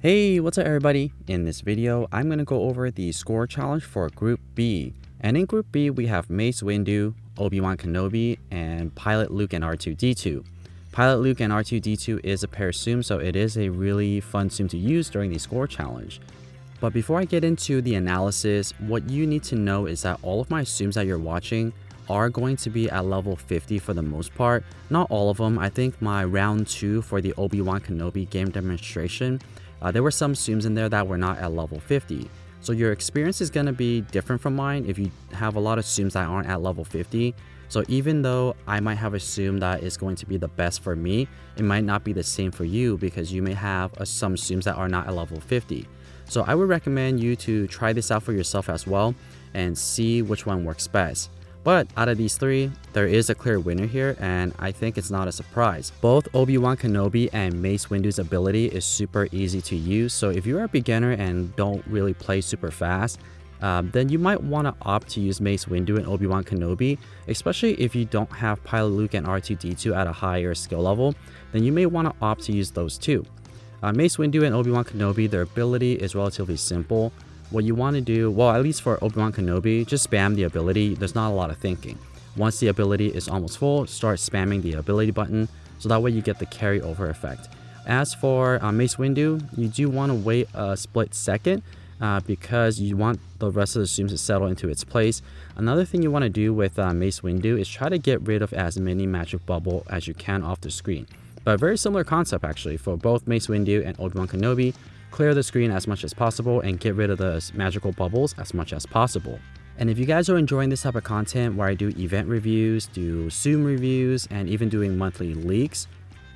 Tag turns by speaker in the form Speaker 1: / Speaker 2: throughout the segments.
Speaker 1: Hey, what's up everybody? In this video, I'm going to go over the score challenge for Group B. And in Group B, we have Mace Windu, Obi-Wan Kenobi, and Pilot Luke and R2-D2. Pilot Luke and R2-D2 is a pair Tsum, so it is a really fun Tsum to use during the score challenge. But before I get into the analysis, what you need to know is that all of my Tsums that you're watching are going to be at level 50 for the most part. Not all of them. I think my round 2 for the Obi-Wan Kenobi game demonstration, there were some Tsums in there that were not at level 50. So your experience is going to be different from mine if you have a lot of Tsums that aren't at level 50. So even though I might have a Tsum that is going to be the best for me, it might not be the same for you because you may have some Tsums that are not at level 50. So I would recommend you to try this out for yourself as well and see which one works best. But out of these three, there is a clear winner here, and I think it's not a surprise. Both Obi-Wan Kenobi and Mace Windu's ability is super easy to use, so if you're a beginner and don't really play super fast, then you might want to opt to use Mace Windu and Obi-Wan Kenobi, especially if you don't have Pilot Luke and R2-D2 at a higher skill level, then you may want to opt to use those two. Mace Windu and Obi-Wan Kenobi, their ability is relatively simple. What you want to do, well, at least for Obi-Wan Kenobi, just spam the ability. There's not a lot of thinking. Once the ability is almost full, start spamming the ability button, so that way you get the carryover effect. As for Mace Windu, you do want to wait a split second because you want the rest of the Tsums to settle into its place. Another thing you want to do with Mace Windu is try to get rid of as many magic bubble as you can off the screen. But very similar concept actually for both Mace Windu and Obi-Wan Kenobi. Clear the screen as much as possible and get rid of the magical bubbles as much as possible. And if you guys are enjoying this type of content where I do event reviews, do Tsum reviews, and even doing monthly leaks,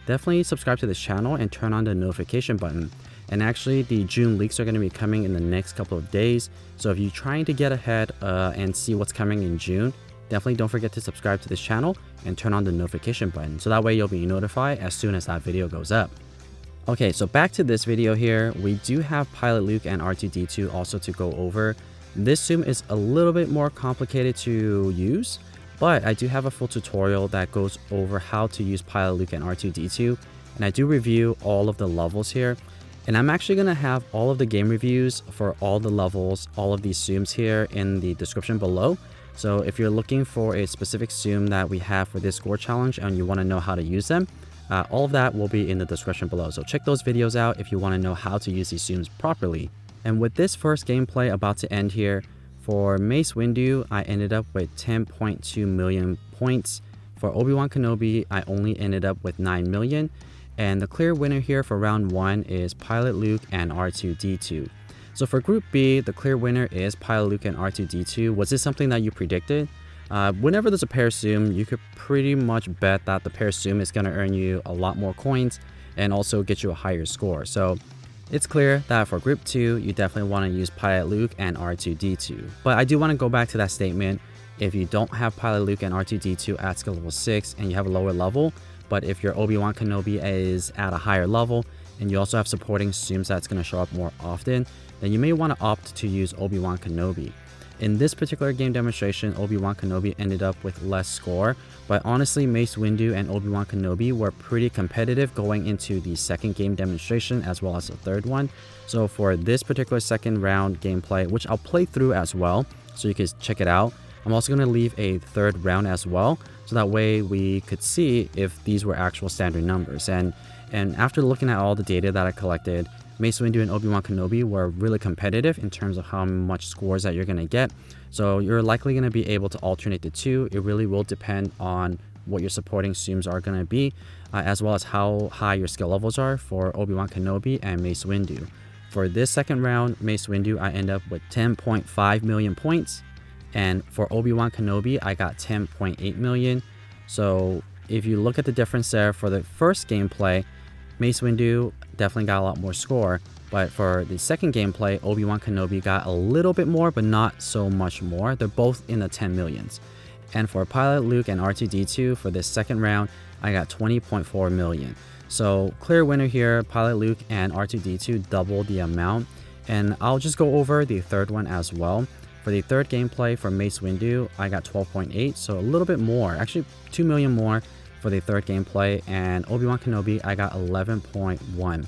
Speaker 1: definitely subscribe to this channel and turn on the notification button. And actually the June leaks are going to be coming in the next couple of days. So if you're trying to get ahead and see what's coming in June, definitely don't forget to subscribe to this channel and turn on the notification button. So that way you'll be notified as soon as that video goes up. Okay, so back to this video here, we do have Pilot Luke and R2-D2 also to go over. This Tsum is a little bit more complicated to use, but I do have a full tutorial that goes over how to use Pilot Luke and R2-D2, and I do review all of the levels here. And I'm actually going to have all of the game reviews for all the levels, all of these Tsums here in the description below. So if you're looking for a specific Tsum that we have for this score challenge and you want to know how to use them, all of that will be in the description below, so check those videos out if you want to know how to use these Tsums properly. And with this first gameplay about to end here, for Mace Windu, I ended up with 10.2 million points. For Obi-Wan Kenobi, I only ended up with 9 million. And the clear winner here for round 1 is Pilot Luke and R2-D2. So for Group B, the clear winner is Pilot Luke and R2-D2. Was this something that you predicted? Whenever there's a pair Tsum, you could pretty much bet that the pair Tsum is going to earn you a lot more coins and also get you a higher score. So it's clear that for Group 2, you definitely want to use Pilot Luke and R2-D2. But I do want to go back to that statement. If you don't have Pilot Luke and R2-D2 at skill level 6 and you have a lower level, but if your Obi-Wan Kenobi is at a higher level and you also have supporting Tsums that's going to show up more often, then you may want to opt to use Obi-Wan Kenobi. In this particular game demonstration, Obi-Wan Kenobi ended up with less score, but honestly Mace Windu and Obi-Wan Kenobi were pretty competitive going into the second game demonstration as well as the third one. So for this particular second round gameplay, which I'll play through as well, so you can check it out, I'm also going to leave a third round as well, so that way we could see if these were actual standard numbers. And after looking at all the data that I collected, Mace Windu and Obi-Wan Kenobi were really competitive in terms of how much scores that you're going to get. So you're likely going to be able to alternate the two. It really will depend on what your supporting Tsums are going to be, as well as how high your skill levels are for Obi-Wan Kenobi and Mace Windu. For this second round, Mace Windu, I end up with 10.5 million points. And for Obi-Wan Kenobi, I got 10.8 million. So if you look at the difference there for the first gameplay, Mace Windu definitely got a lot more score, but for the second gameplay, Obi-Wan Kenobi got a little bit more, but not so much more. They're both in the 10 millions. And for Pilot Luke and R2-D2 for this second round, I got 20.4 million. So clear winner here, Pilot Luke and R2-D2 double the amount. And I'll just go over the third one as well. For the third gameplay for Mace Windu, I got 12.8, so a little bit more, actually 2 million more for the third gameplay, and Obi-Wan Kenobi, I got 11.1.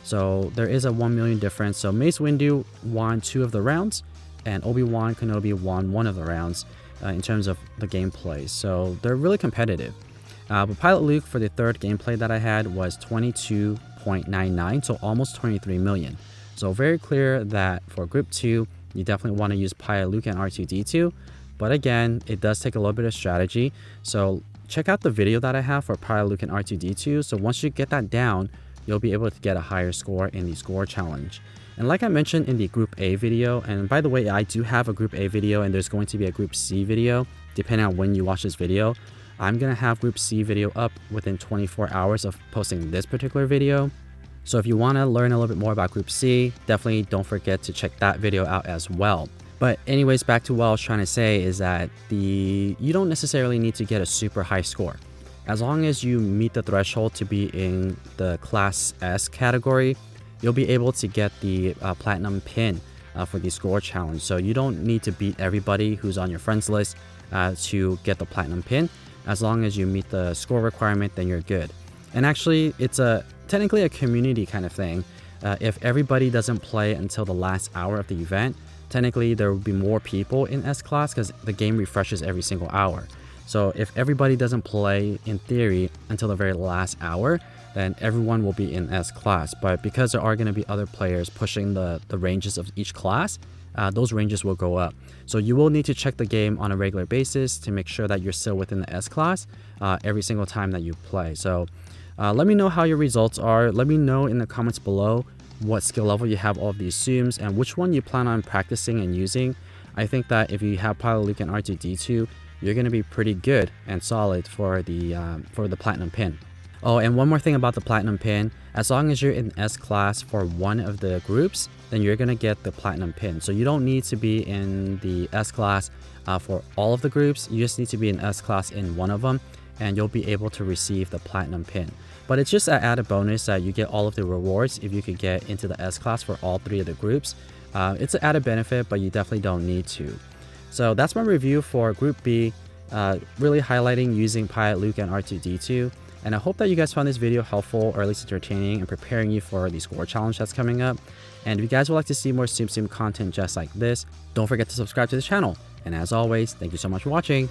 Speaker 1: So there is a 1 million difference. So Mace Windu won 2 of the rounds, and Obi-Wan Kenobi won 1 of the rounds in terms of the gameplay. So they're really competitive. But Pilot Luke, for the third gameplay that I had, was 22.99, so almost 23 million. So very clear that for Group 2, you definitely want to use Pilot Luke and R2-D2. But again, it does take a little bit of strategy. So check out the video that I have for Pilot Luke and R2-D2. So once you get that down, you'll be able to get a higher score in the score challenge. And like I mentioned in the Group A video, and by the way, I do have a Group A video and there's going to be a Group C video, depending on when you watch this video. I'm going to have Group C video up within 24 hours of posting this particular video. So if you want to learn a little bit more about Group C, definitely don't forget to check that video out as well. But anyways, back to what I was trying to say is that you don't necessarily need to get a super high score. As long as you meet the threshold to be in the Class S category, you'll be able to get the Platinum Pin for the score challenge. So you don't need to beat everybody who's on your friends list to get the Platinum Pin. As long as you meet the score requirement, then you're good. And actually, it's technically a community kind of thing. If everybody doesn't play until the last hour of the event, technically there will be more people in S class because the game refreshes every single hour. So if everybody doesn't play, in theory, until the very last hour, then everyone will be in S class. But because there are going to be other players pushing the ranges of each class, those ranges will go up. So you will need to check the game on a regular basis to make sure that you're still within the S class every single time that you play. So let me know how your results are. Let me know in the comments below what skill level you have all of these Tsums and which one you plan on practicing and using. I think that if you have Pilot Luke and R2-D2, you're going to be pretty good and solid for the Platinum Pin. Oh, and one more thing about the Platinum Pin. As long as you're in S class for one of the groups, then you're going to get the Platinum Pin. So you don't need to be in the S class for all of the groups. You just need to be in S class in one of them, and you'll be able to receive the Platinum Pin. But it's just an added bonus that you get all of the rewards if you could get into the S class for all 3 of the groups. It's an added benefit, but you definitely don't need to. So that's my review for Group B, really highlighting using Pilot Luke and R2-D2. And I hope that you guys found this video helpful or at least entertaining and preparing you for the score challenge that's coming up. And if you guys would like to see more Tsum Tsum content just like this, don't forget to subscribe to the channel. And as always, thank you so much for watching.